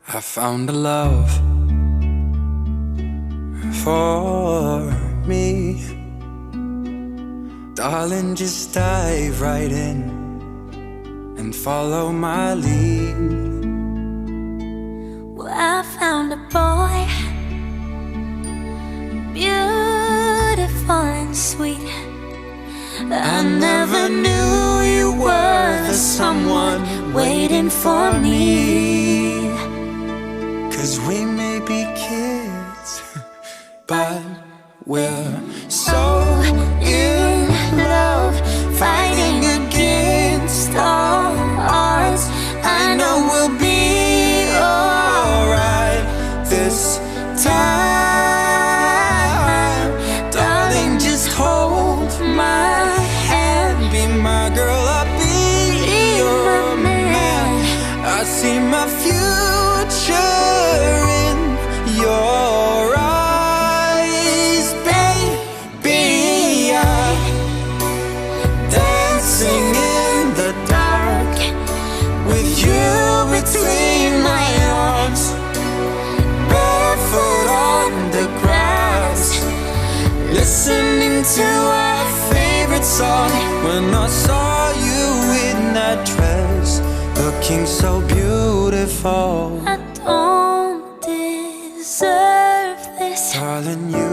I found a love for me. Darling, just dive right in and follow my lead. Well, I found a boy, beautiful and sweet. I never knew you were the someone waiting for me. 'Cause we may be kids, but we're so In love, fighting against all odds. I know we'll be alright this time. Darling, just hold my hand. Be my girl, I'll be your man. I see my future in your eyes, baby. I'm dancing in the dark with you between my arms, barefoot on the grass, listening to our favorite song. When I saw you in that dress, looking so beautiful, I don't deserve this. darling, you